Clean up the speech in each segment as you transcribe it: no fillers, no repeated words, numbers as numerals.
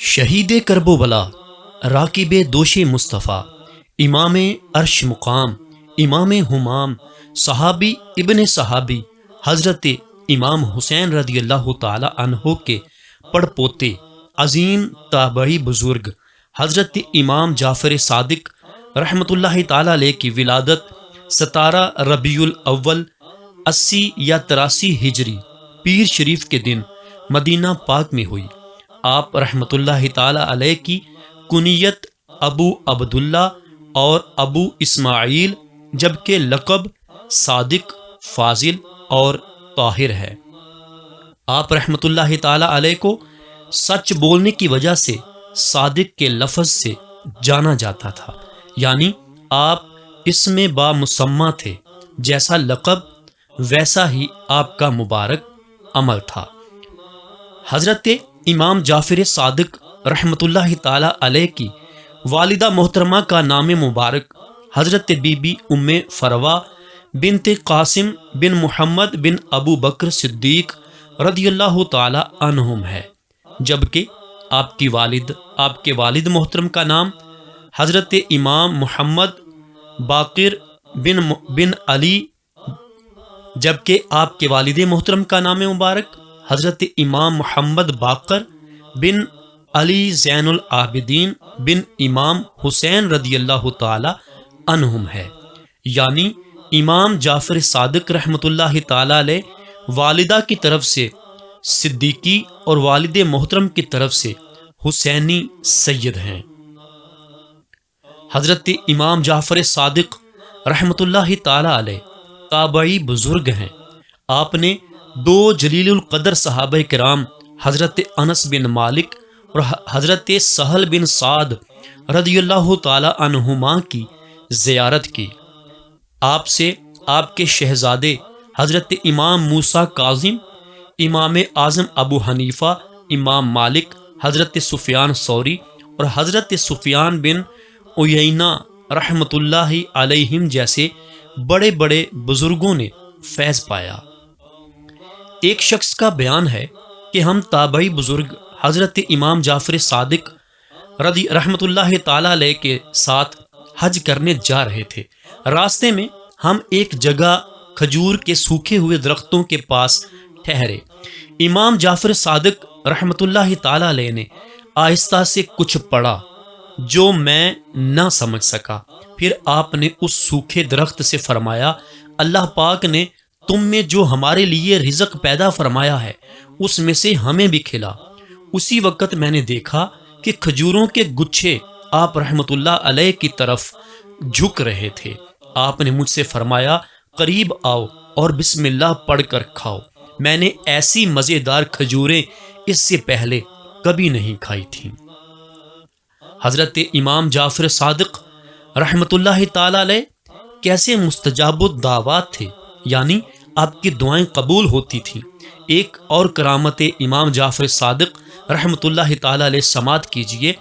شہید کرب و بلا، راکب دوش مصطفیٰ، امام عرش مقام، امام ہمام، صحابی ابن صحابی، حضرت امام حسین رضی اللہ تعالی عنہ کے پڑ پوتے، عظیم تابعی بزرگ حضرت امام جعفر صادق رحمۃ اللہ تعالی علیہ کی ولادت 17 ربیع الاول 80 یا 83 ہجری پیر شریف کے دن مدینہ پاک میں ہوئی۔ آپ رحمۃ اللہ تعالی علیہ کی کنیت ابو عبداللہ اور ابو اسماعیل جبکہ لقب صادق، فاضل اور طاہر ہے۔ آپ رحمۃ اللہ تعالی علیہ کو سچ بولنے کی وجہ سے صادق کے لفظ سے جانا جاتا تھا، یعنی آپ اسم با مسمہ تھے، جیسا لقب ویسا ہی آپ کا مبارک عمل تھا۔ حضرت امام جعفر صادق رحمۃ اللہ تعالی علیہ کی والدہ محترمہ کا نام مبارک حضرت بی بی ام فروا بنت قاسم بن محمد بن ابو بکر صدیق رضی اللہ تعالی عنہم ہے، جبکہ آپ کے والد محترم کا نام حضرت امام محمد باقر بن علی، جبکہ آپ کے والد محترم کا نام مبارک حضرت امام محمد باقر بن علی زین العابدین بن امام حسین رضی اللہ تعالی عنہم ہے، یعنی امام جعفر صادق رحمۃ اللہ تعالی علیہ والدہ کی طرف سے صدیقی اور والد محترم کی طرف سے حسینی سید ہیں۔ حضرت امام جعفر صادق رحمۃ اللہ تعالی علیہ تابعی بزرگ ہیں۔ آپ نے 2 جلیل القدر صحابہ کرام حضرت انس بن مالک اور حضرت سہل بن سعد رضی اللہ تعالی عنہما کی زیارت کی۔ آپ سے آپ کے شہزادے حضرت امام موسیٰ کاظم، امام اعظم ابو حنیفہ، امام مالک، حضرت سفیان ثوری اور حضرت سفیان بن عیینہ رحمۃ اللہ علیہم جیسے بڑے بڑے بزرگوں نے فیض پایا۔ ایک شخص کا بیان ہے کہ ہم تابعی بزرگ حضرت امام جعفر صادق رحمۃ اللہ تعالی علیہ کے ساتھ حج کرنے جا رہے تھے۔ راستے میں ہم ایک جگہ کھجور کے سوکھے ہوئے درختوں کے پاس ٹھہرے۔ امام جعفر صادق رحمۃ اللہ تعالی علیہ نے آہستہ سے کچھ پڑھا جو میں نہ سمجھ سکا۔ پھر آپ نے اس سوکھے درخت سے فرمایا، اللہ پاک نے تم میں جو ہمارے لیے رزق پیدا فرمایا ہے اس میں سے ہمیں بھی کھلا۔ اسی وقت میں نے دیکھا کہ کھجوروں کے گچھے آپ رحمۃ اللہ علیہ کی طرف جھک رہے تھے۔ آپ نے مجھ سے فرمایا، قریب آؤ اور بسم اللہ پڑھ کر کھاؤ۔ میں نے ایسی مزیدار کھجوریں اس سے پہلے کبھی نہیں کھائی تھیں۔ حضرت امام جعفر صادق رحمۃ اللہ تعالی علیہ کیسے مستجاب الدعوات تھے، یعنی آپ کی دعائیں قبول ہوتی تھیں۔ ایک اور کرامت امام جعفر صادق رحمۃ اللہ تعالی علیہ سماعت کیجئے۔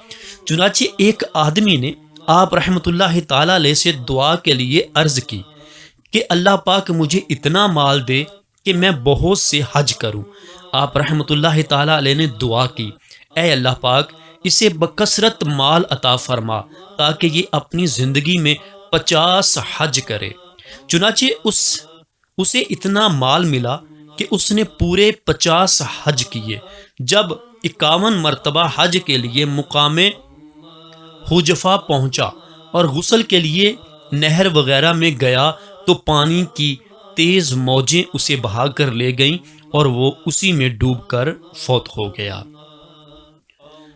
چنانچہ ایک آدمی نے آپ رحمۃ اللہ تعالی علیہ سے دعا کے لیے عرض کی کہ اللہ پاک مجھے اتنا مال دے کہ میں بہت سے حج کروں۔ آپ رحمۃ اللہ تعالی علیہ نے دعا کی، اے اللہ پاک اسے بکثرت مال عطا فرما تاکہ یہ اپنی زندگی میں 50 حج کرے۔ چنانچہ اسے اتنا مال ملا کہ اس نے پورے 50 حج کیے۔ جب 51 مرتبہ حج کے لیے مقام حجفہ پہنچا اور غسل کے لیے نہر وغیرہ میں گیا تو پانی کی تیز موجیں اسے بہا کر لے گئیں اور وہ اسی میں ڈوب کر فوت ہو گیا۔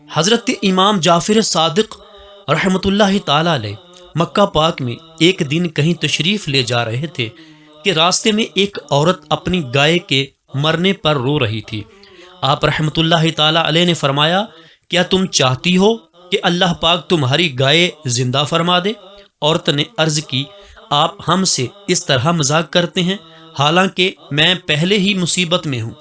حضرت امام جعفر صادق رحمۃ اللہ تعالی علیہ مکہ پاک میں ایک دن کہیں تشریف لے جا رہے تھے کہ راستے میں ایک عورت اپنی گائے کے مرنے پر رو رہی تھی۔ آپ رحمۃ اللہ تعالی علیہ نے فرمایا، کیا تم چاہتی ہو کہ اللہ پاک تمہاری گائے زندہ فرما دے؟ عورت نے عرض کی، آپ ہم سے اس طرح مذاق کرتے ہیں، حالانکہ میں پہلے ہی مصیبت میں ہوں۔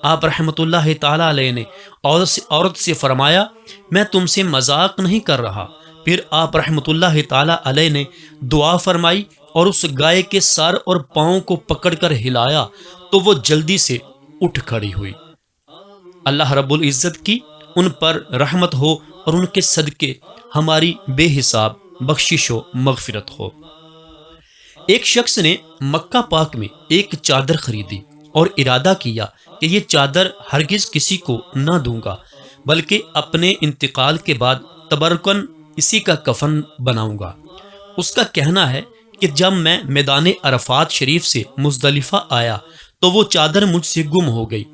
آپ رحمۃ اللہ تعالی علیہ نے عورت سے فرمایا، میں تم سے مذاق نہیں کر رہا۔ پھر آپ رحمۃ اللہ تعالی علیہ نے دعا فرمائی اور اس گائے کے سر اور پاؤں کو پکڑ کر ہلایا تو وہ جلدی سے اٹھ کھڑی ہوئی۔ اللہ رب العزت کی ان پر رحمت ہو اور ان کے صدقے ہماری بے حساب بخشش و مغفرت ہو۔ ایک شخص نے مکہ پاک میں ایک چادر خریدی اور ارادہ کیا کہ یہ چادر ہرگز کسی کو نہ دوں گا، بلکہ اپنے انتقال کے بعد تبرکن اسی کا کفن بناؤں گا۔ اس کا کہنا ہے کہ جب میں میدان عرفات شریف سے مزدلفہ آیا تو وہ چادر مجھ سے گم ہو گئی۔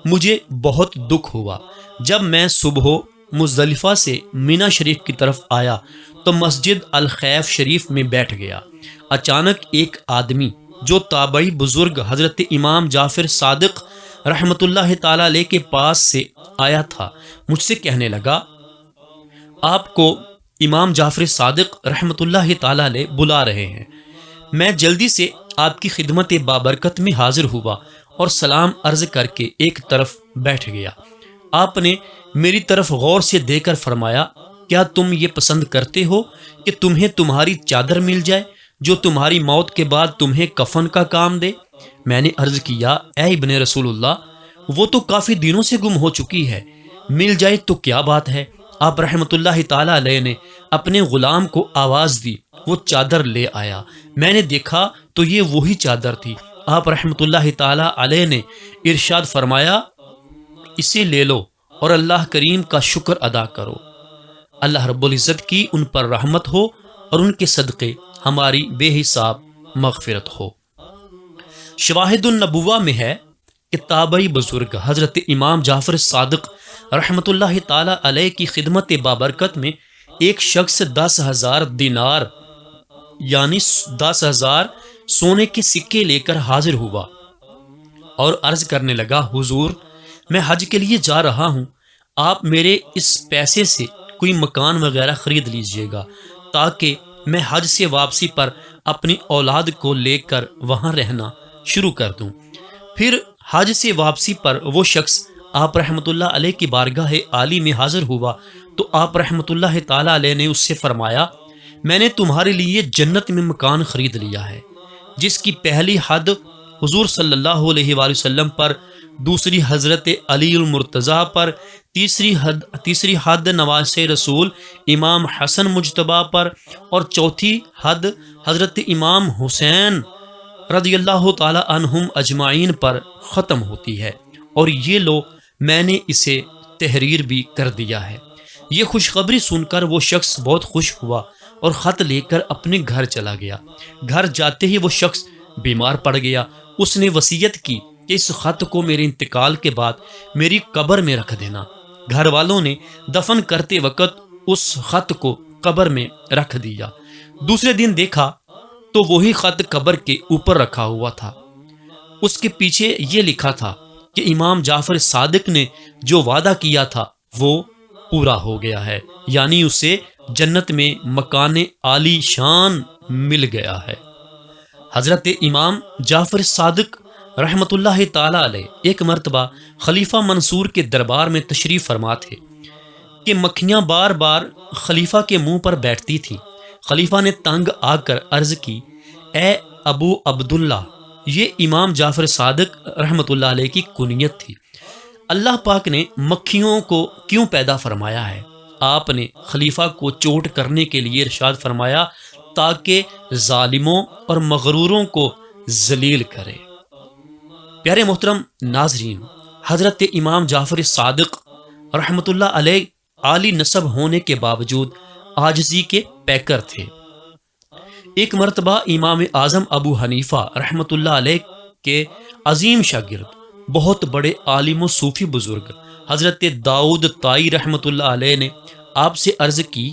مجھے بہت دکھ ہوا۔ جب میں صبح مزدلفہ سے مینا شریف کی طرف آیا تو مسجد الخیف شریف میں بیٹھ گیا۔ اچانک ایک آدمی جو تابعی بزرگ حضرت امام جعفر صادق رحمۃ اللہ تعالی علیہ کے پاس سے آیا تھا مجھ سے کہنے لگا، آپ کو امام جعفر صادق رحمۃ اللہ تعالی علیہ بلا رہے ہیں۔ میں جلدی سے آپ کی خدمت بابرکت میں حاضر ہوا اور سلام عرض کر کے ایک طرف بیٹھ گیا۔ آپ نے میری طرف غور سے دیکھ کر فرمایا، کیا تم یہ پسند کرتے ہو کہ تمہیں تمہاری چادر مل جائے جو تمہاری موت کے بعد تمہیں کفن کا کام دے؟ میں نے عرض کیا، اے ابن رسول اللہ، وہ تو کافی دنوں سے گم ہو چکی ہے، مل جائے تو کیا بات ہے۔ آپ رحمت اللہ تعالی علیہ نے اپنے غلام کو آواز دی، وہ چادر لے آیا۔ میں نے دیکھا تو یہ وہی چادر تھی۔ آپ رحمت اللہ تعالی علیہ نے ارشاد فرمایا، اسے لے لو اور اللہ کریم کا شکر ادا کرو۔ اللہ رب العزت کی ان پر رحمت ہو اور ان کے صدقے ہماری بے حساب مغفرت ہو۔ شواہد النبوہ میں ہے کہ تابعی بزرگ حضرت امام جعفر صادق رحمت اللہ تعالی علیہ کی خدمت بابرکت میں ایک شخص 10,000 دینار یعنی 10,000 سونے کے سکے لے کر حاضر ہوا اور عرض کرنے لگا، حضور، میں حج کے لیے جا رہا ہوں، آپ میرے اس پیسے سے کوئی مکان وغیرہ خرید لیجئے گا تاکہ میں حج سے واپسی پر اپنی اولاد کو لے کر وہاں رہنا شروع کر دوں۔ پھر حج سے واپسی پر وہ شخص آپ رحمت اللہ علیہ کی بارگاہ عالی میں حاضر ہوا تو آپ رحمت اللہ تعالی علیہ نے اس سے فرمایا، میں نے تمہارے لیے جنت میں مکان خرید لیا ہے، جس کی پہلی حد حضور صلی اللہ علیہ وآلہ وسلم پر، دوسری حضرت علی المرتضیٰ پر، تیسری حد نواسِ رسول امام حسن مجتبیٰ پر، اور چوتھی حد حضرت امام حسین رضی اللہ تعالی عنہم اجمعین پر ختم ہوتی ہے، اور یہ لو میں نے اسے تحریر بھی کر دیا ہے۔ یہ خوشخبری سن کر وہ شخص بہت خوش ہوا اور خط لے کر اپنے گھر چلا گیا۔ گھر جاتے ہی وہ شخص بیمار پڑ گیا۔ اس نے وصیت کی کہ اس خط کو میرے انتقال کے بعد میری قبر میں رکھ دینا۔ گھر والوں نے دفن کرتے وقت اس خط کو قبر میں رکھ دیا۔ دوسرے دن دیکھا تو وہی خط قبر کے اوپر رکھا ہوا تھا۔ اس کے پیچھے یہ لکھا تھا کہ امام جعفر صادق نے جو وعدہ کیا تھا وہ پورا ہو گیا ہے، یعنی اسے جنت میں مکان عالی شان مل گیا ہے۔ حضرت امام جعفر صادق رحمت اللہ تعالی علیہ ایک مرتبہ خلیفہ منصور کے دربار میں تشریف فرما تھے کہ مکھیاں بار بار خلیفہ کے منہ پر بیٹھتی تھیں۔ خلیفہ نے تنگ آ کر عرض کی، اے ابو عبداللہ، یہ امام جعفر صادق رحمت اللہ علیہ کی کنیت تھی، اللہ پاک نے مکھیوں کو کیوں پیدا فرمایا ہے؟ آپ نے خلیفہ کو چوٹ کرنے کے لیے ارشاد فرمایا تاکہ ظالموں اور مغروروں کو ذلیل کرے۔ پیارے محترم ناظرین، حضرت امام جعفر صادق رحمت اللہ علیہ عالی نسب ہونے کے باوجود عاجزی کے پیکر تھے۔ ایک مرتبہ امام اعظم ابو حنیفہ رحمت اللہ علیہ کے عظیم شاگرد، بہت بڑے عالم و صوفی بزرگ حضرت داؤد طائی رحمت اللہ علیہ نے آپ سے عرض کی،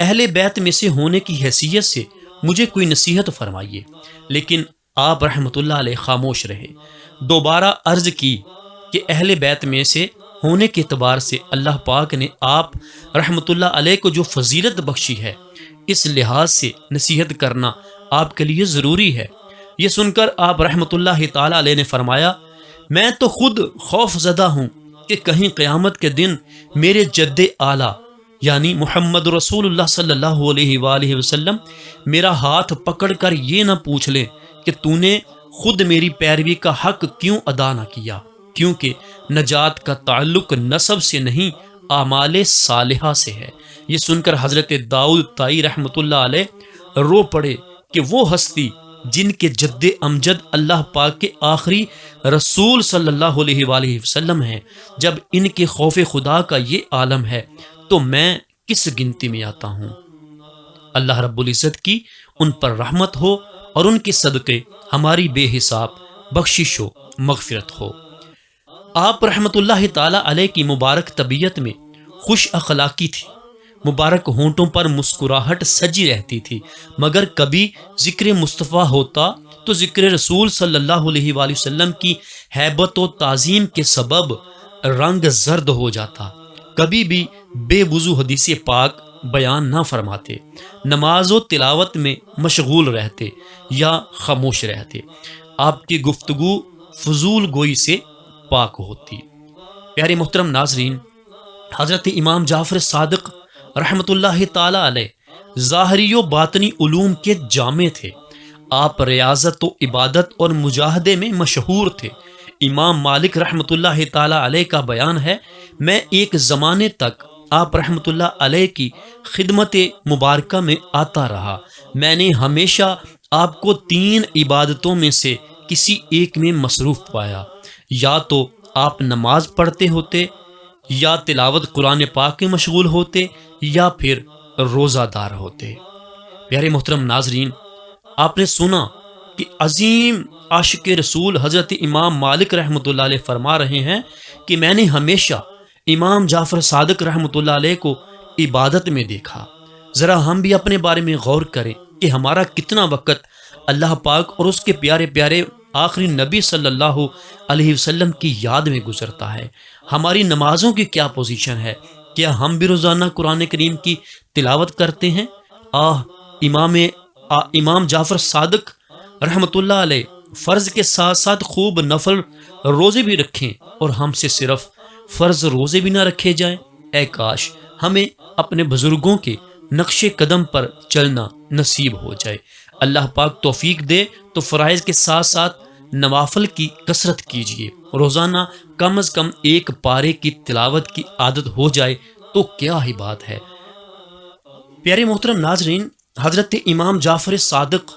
اہل بیت میں سے ہونے کی حیثیت سے مجھے کوئی نصیحت فرمائیے، لیکن آپ رحمت اللہ علیہ خاموش رہے۔ دوبارہ عرض کی کہ اہل بیت میں سے ہونے کے اعتبار سے اللہ پاک نے آپ رحمت اللہ علیہ کو جو فضیلت بخشی ہے، اس لحاظ سے نصیحت کرنا آپ کے لیے ضروری ہے۔ یہ سن کر آپ رحمت اللہ تعالی علیہ نے فرمایا، میں تو خود خوف زدہ ہوں کہ کہیں قیامت کے دن میرے جد اعلیٰ یعنی محمد رسول اللہ صلی اللہ علیہ وآلہ وسلم میرا ہاتھ پکڑ کر یہ نہ پوچھ لیں کہ تو نے خود میری پیروی کا حق کیوں ادا نہ کیا، کیونکہ نجات کا تعلق نسب سے نہیں اعمال صالحہ سے ہے۔ یہ سن کر حضرت داؤد طائی رحمۃ اللہ علیہ رو پڑے کہ وہ ہستی جن کے جد امجد اللہ پاک کے آخری رسول صلی اللہ علیہ وآلہ وسلم ہیں، جب ان کے خوف خدا کا یہ عالم ہے تو میں کس گنتی میں آتا ہوں۔ اللہ رب العزت کی ان پر رحمت ہو اور ان کے صدقے ہماری بے حساب بخشش و مغفرت ہو۔ آپ رحمت اللہ تعالی علیہ کی مبارک طبیعت میں خوش اخلاقی تھی، مبارک ہونٹوں پر مسکراہٹ سجی رہتی تھی، مگر کبھی ذکر مصطفیٰ ہوتا تو ذکر رسول صلی اللہ علیہ وآلہ وسلم کی ہیبت و تعظیم کے سبب رنگ زرد ہو جاتا۔ کبھی بھی بے وضو حدیث پاک بیان نہ فرماتے، نماز و تلاوت میں مشغول رہتے یا خاموش رہتے۔ آپ کی گفتگو فضول گوئی سے پاک ہوتی۔ پیارے محترم ناظرین، حضرت امام جعفر صادق رحمت اللہ تعالی علیہ ظاہری و باطنی علوم کے جامع تھے۔ آپ ریاضت و عبادت اور مجاہدے میں مشہور تھے۔ امام مالک رحمت اللہ تعالی علیہ کا بیان ہے، میں ایک زمانے تک آپ رحمت اللہ علیہ کی خدمت مبارکہ میں آتا رہا۔ میں نے ہمیشہ آپ کو 3 عبادتوں میں سے کسی ایک میں مصروف پایا، یا تو آپ نماز پڑھتے ہوتے، یا تلاوت قرآن پاک میں مشغول ہوتے، یا پھر روزہ دار ہوتے۔ پیارے محترم ناظرین، آپ نے سنا کہ عظیم عاشق رسول حضرت امام مالک رحمۃ اللہ علیہ فرما رہے ہیں کہ میں نے ہمیشہ امام جعفر صادق رحمۃ اللہ علیہ کو عبادت میں دیکھا۔ ذرا ہم بھی اپنے بارے میں غور کریں کہ ہمارا کتنا وقت اللہ پاک اور اس کے پیارے پیارے آخری نبی صلی اللہ علیہ وسلم کی یاد میں گزرتا ہے۔ ہماری نمازوں کی کیا پوزیشن ہے؟ کیا ہم بھی روزانہ قرآن کریم کی تلاوت کرتے ہیں؟ امام جعفر صادق رحمۃ اللہ علیہ فرض کے ساتھ ساتھ خوب نفل روزے بھی رکھیں، اور ہم سے صرف فرض روزے بھی نہ رکھے جائیں۔ اے کاش ہمیں اپنے بزرگوں کے نقش قدم پر چلنا نصیب ہو جائے۔ اللہ پاک توفیق دے تو فرائض کے ساتھ ساتھ نوافل کی کثرت کیجیے۔ روزانہ کم از کم 1 پارے کی تلاوت کی عادت ہو جائے تو کیا ہی بات ہے۔ پیارے محترم ناظرین، حضرت امام جعفر صادق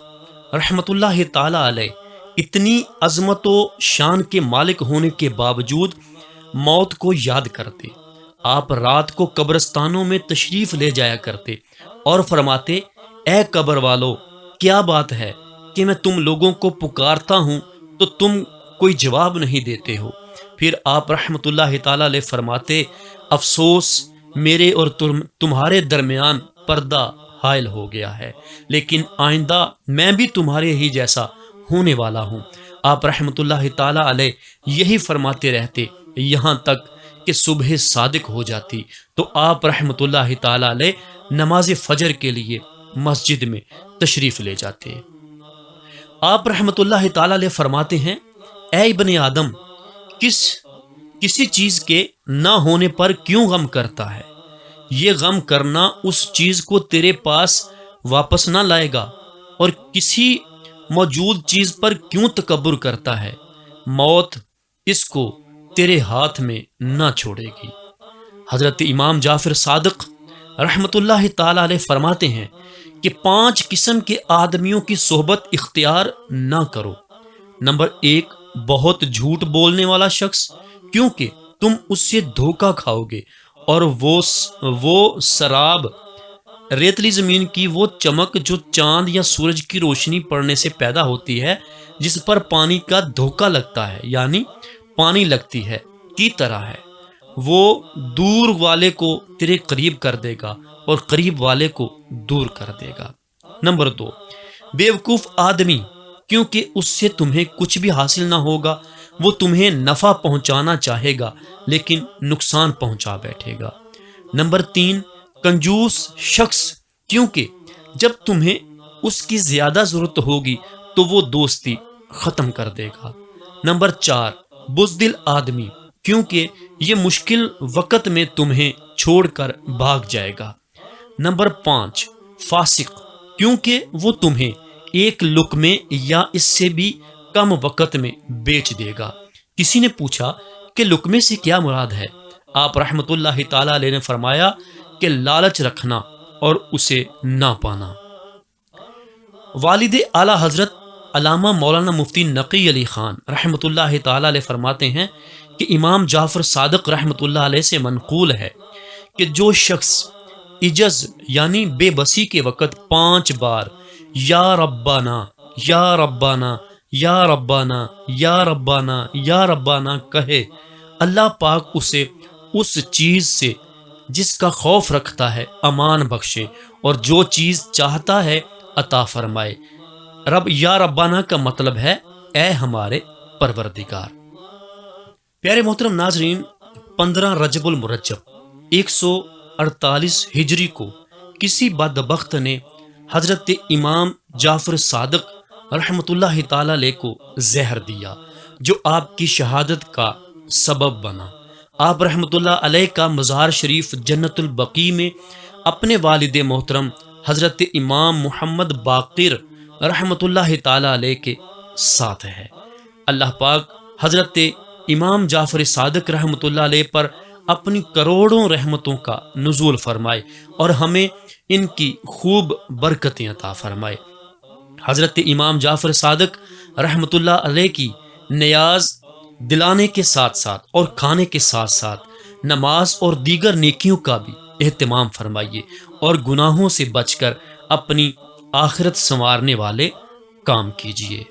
رحمت اللہ تعالی علیہ اتنی عظمت و شان کے مالک ہونے کے باوجود موت کو یاد کرتے۔ آپ رات کو قبرستانوں میں تشریف لے جایا کرتے اور فرماتے، اے قبر والو، کیا بات ہے کہ میں تم لوگوں کو پکارتا ہوں تو تم کوئی جواب نہیں دیتے ہو۔ پھر آپ رحمت اللہ تعالی علیہ فرماتے، افسوس میرے اور تمہارے درمیان پردہ حائل ہو گیا ہے، لیکن آئندہ میں بھی تمہارے ہی جیسا ہونے والا ہوں۔ آپ رحمت اللہ تعالی علیہ یہی فرماتے رہتے یہاں تک کہ صبح صادق ہو جاتی تو آپ رحمت اللہ تعالی علیہ نماز فجر کے لیے مسجد میں تشریف لے جاتے۔ آپ رحمت اللہ تعالی علیہ فرماتے ہیں، اے ابن آدم، کسی چیز کے نہ ہونے پر کیوں غم کرتا ہے؟ یہ غم کرنا اس چیز کو تیرے پاس واپس نہ لائے گا، اور کسی موجود چیز پر کیوں تکبر کرتا ہے؟ موت اس کو تیرے ہاتھ میں نہ چھوڑے گی۔ حضرت امام جعفر صادق رحمت اللہ تعالی علیہ فرماتے ہیں کہ 5 قسم کے آدمیوں کی صحبت اختیار نہ کرو۔ نمبر 1، بہت جھوٹ بولنے والا شخص، کیونکہ تم اس سے دھوکہ کھاؤ گے، اور وہ سراب، ریتلی زمین کی وہ چمک جو چاند یا سورج کی روشنی پڑنے سے پیدا ہوتی ہے، جس پر پانی کا دھوکہ لگتا ہے، یعنی پانی لگتی ہے کی طرح ہے۔ وہ دور والے کو تیرے قریب کر دے گا اور قریب والے کو دور کر دے گا۔ نمبر 2، بیوقوف آدمی، کیونکہ اس سے تمہیں کچھ بھی حاصل نہ ہوگا، وہ تمہیں نفع پہنچانا چاہے گا لیکن نقصان پہنچا بیٹھے گا۔ نمبر 3، کنجوس شخص، کیونکہ جب تمہیں اس کی زیادہ ضرورت ہوگی تو وہ دوستی ختم کر دے گا۔ نمبر 4، بزدل آدمی، کیونکہ یہ مشکل وقت میں تمہیں چھوڑ کر بھاگ جائے گا۔ نمبر 5، فاسق، کیونکہ وہ تمہیں ایک لقمے یا اس سے بھی کم وقت میں بیچ دے گا۔ کسی نے پوچھا کہ لقمے سے کیا مراد ہے؟ آپ رحمۃ اللہ تعالیٰ علیہ نے فرمایا کہ لالچ رکھنا اور اسے نہ پانا۔ والد اعلیٰ حضرت علامہ مولانا مفتی نقی علی خان رحمۃ اللہ تعالیٰ علیہ فرماتے ہیں کہ امام جعفر صادق رحمۃ اللہ علیہ سے منقول ہے کہ جو شخص عجز یعنی بے بسی کے وقت 5 بار یا ربانا یا ربانا یا ربانا یا ربانا یا ربانا کہے، اللہ پاک اسے اس چیز سے جس کا خوف رکھتا ہے امان بخشے اور جو چیز چاہتا ہے عطا فرمائے۔ یا ربانہ کا مطلب ہے اے ہمارے پروردگار۔ پیارے محترم ناظرین، 15 رجب المرجب 148 ہجری کو کسی بدبخت نے حضرت امام جعفر صادق رحمۃ اللہ تعالی علیہ کو زہر دیا جو آپ کی شہادت کا سبب بنا۔ آپ رحمۃ اللہ علیہ کا مزار شریف جنت البقیع میں اپنے والد محترم حضرت امام محمد باقر رحمۃ اللہ تعالی علیہ کے ساتھ ہے۔ اللہ پاک حضرت امام جعفر صادق رحمۃ اللہ علیہ پر اپنی کروڑوں رحمتوں کا نزول فرمائے اور ہمیں ان کی خوب برکتیں عطا فرمائے۔ حضرت امام جعفر صادق رحمۃ اللہ علیہ کی نیاز دلانے کے ساتھ ساتھ اور کھانے کے ساتھ ساتھ نماز اور دیگر نیکیوں کا بھی اہتمام فرمائیے اور گناہوں سے بچ کر اپنی آخرت سنوارنے والے کام کیجیے۔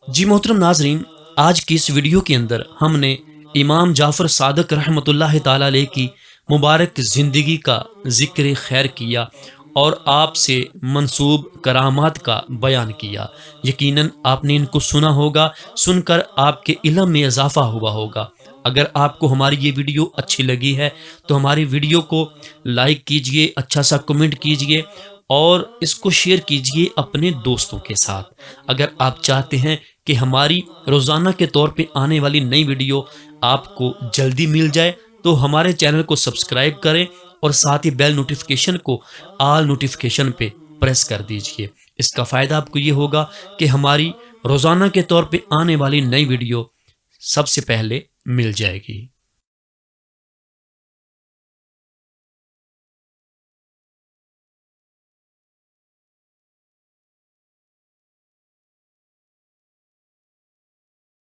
جی محترم ناظرین، آج کی اس ویڈیو کے اندر ہم نے امام جعفر صادق رحمۃ اللہ تعالی علیہ کی مبارک زندگی کا ذکر خیر کیا اور آپ سے منسوب کرامات کا بیان کیا۔ یقیناً آپ نے ان کو سنا ہوگا، سن کر آپ کے علم میں اضافہ ہوا ہوگا۔ اگر آپ کو ہماری یہ ویڈیو اچھی لگی ہے تو ہماری ویڈیو کو لائک کیجئے، اچھا سا کمنٹ کیجئے اور اس کو شیئر کیجئے اپنے دوستوں کے ساتھ۔ اگر آپ چاہتے ہیں کہ ہماری روزانہ کے طور پہ آنے والی نئی ویڈیو آپ کو جلدی مل جائے تو ہمارے چینل کو سبسکرائب کریں اور ساتھ ہی بیل نوٹیفیکیشن کو آل نوٹیفیکیشن پہ پریس کر دیجئے۔ اس کا فائدہ آپ کو یہ ہوگا کہ ہماری روزانہ کے طور پہ آنے والی نئی ویڈیو سب سے پہلے مل جائے گی۔